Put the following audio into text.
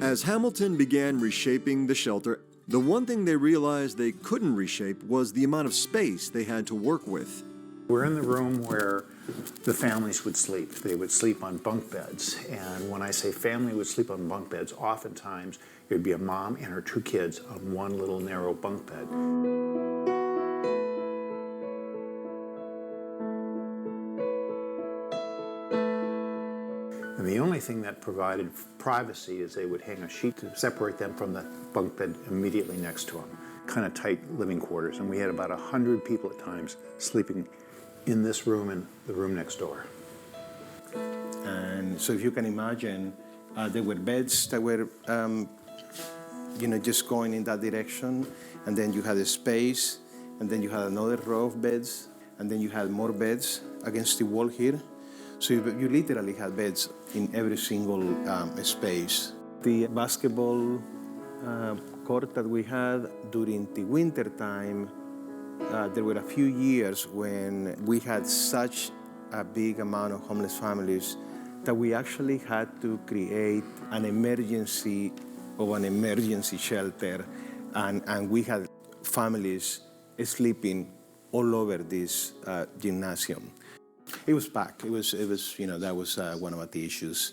As Hamilton began reshaping the shelter, the one thing they realized they couldn't reshape was the amount of space they had to work with. We're in the room where the families would sleep. They would sleep on bunk beds. And when I say family would sleep on bunk beds, oftentimes it would be a mom and her 2 kids on one little narrow bunk bed. And the only thing that provided privacy is they would hang a sheet to separate them from the bunk bed immediately next to them. Kind of tight living quarters. And we had about 100 people at times sleeping in this room and the room next door. And so if you can imagine, there were beds that were, just going in that direction, and then you had a space, and then you had another row of beds, and then you had more beds against the wall here. So you literally had beds in every single space. The basketball court that we had during the winter time, there were a few years when we had such a big amount of homeless families that we actually had to create an emergency shelter, and we had families sleeping all over this gymnasium. It was packed. It was that was one of the issues.